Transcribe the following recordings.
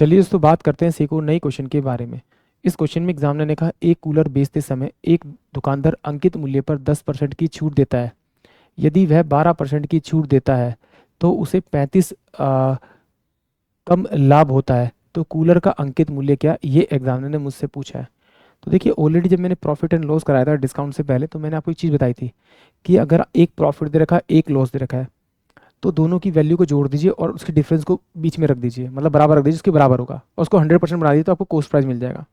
चलिए दोस्तों बात करते हैं सीखो नई क्वेश्चन के बारे में। इस क्वेश्चन में एग्जामिनर ने कहा एक कूलर बेचते समय एक दुकानदार अंकित मूल्य पर 10% की छूट देता है। यदि वह 12% की छूट देता है तो उसे 35 कम लाभ होता है। तो कूलर का अंकित मूल्य क्या, ये एग्जामिनर ने मुझसे पूछा है। तो देखिए ऑलरेडी जब मैंने प्रॉफिट एंड लॉस कराया था डिस्काउंट से पहले, तो मैंने आपको एक चीज़ बताई थी कि अगर एक प्रॉफिट दे रखा है एक लॉस दे रखा है तो दोनों की वैल्यू को जोड़ दीजिए और उसके डिफरेंस को बीच में रख दीजिए, मतलब बराबर रख दीजिए, उसके बराबर होगा और उसको 100% बना दीजिए तो आपको कॉस्ट प्राइस मिल जाएगा।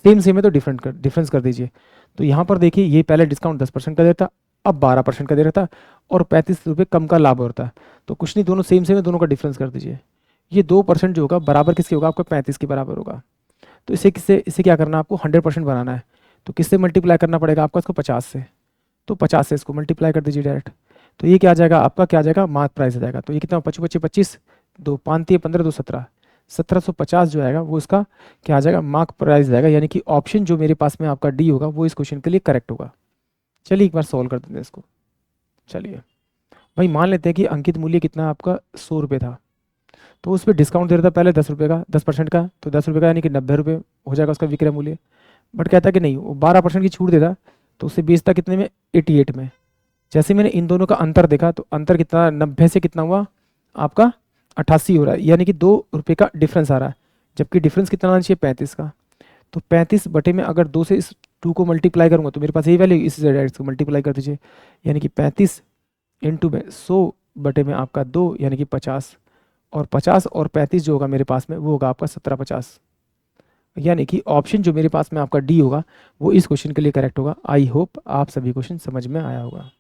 सेम सेम है तो डिफरेंस कर दीजिए। तो यहाँ पर देखिए ये पहले डिस्काउंट 10% का देता, अब 12% का दे रहा था और 35 रुपये कम का लाभ होता है। तो कुछ नहीं, दोनों सेम सेम है, दोनों का डिफरेंस कर दीजिए। ये 2% जो होगा बराबर किसके होगा, आपका 35 के बराबर होगा। तो इसे क्या करना है, आपको 100% बनाना है। तो किससे मल्टीप्लाई करना पड़ेगा आपका, इसको 50 से। तो 50 से इसको मल्टीप्लाई कर दीजिए डायरेक्ट। तो ये क्या आ जाएगा आपका, क्या आ जाएगा, मार्क प्राइस आ जाएगा। तो ये कितना, 25 25 25, 2 5 3 15 2 17, 1750 जो आएगा वो इसका क्या आ जाएगा, मार्क प्राइस जाएगा। यानी कि ऑप्शन जो मेरे पास में आपका डी होगा वो इस क्वेश्चन के लिए करेक्ट होगा। चलिए एक बार सॉल्व कर देते हैं इसको। चलिए भाई मान लेते हैं कि अंकित मूल्य कितना आपका 100 रुपये था, तो उस पर डिस्काउंट दे रहा था पहले 10 रुपये का, 10% का, तो 10 रुपये का यानी कि 90 रुपये हो जाएगा उसका विक्रय मूल्य। बट कहता है कि नहीं, वो 12% की छूट देता तो उसे बेचता कितने में, 88 में। जैसे मैंने इन दोनों का अंतर देखा तो अंतर कितना, 90 से कितना हुआ आपका 88 हो रहा है, यानी कि 2 रुपये का डिफरेंस आ रहा है। जबकि डिफरेंस कितना आना चाहिए, 35 का। तो 35 बटे में अगर 2 से इस 2 को मल्टीप्लाई करूंगा तो मेरे पास यही वैल्यू, इससे डायरेक्ट मल्टीप्लाई कर दीजिए। यानी कि 35 इंटू में 100 बटे में आपका 2 यानी कि 50, और 50 और 35 जो होगा मेरे पास में वो होगा आपका 1750। यानी कि ऑप्शन जो मेरे पास में आपका डी होगा वो इस क्वेश्चन के लिए करेक्ट होगा। आई होप आप सभी क्वेश्चन समझ में आया होगा।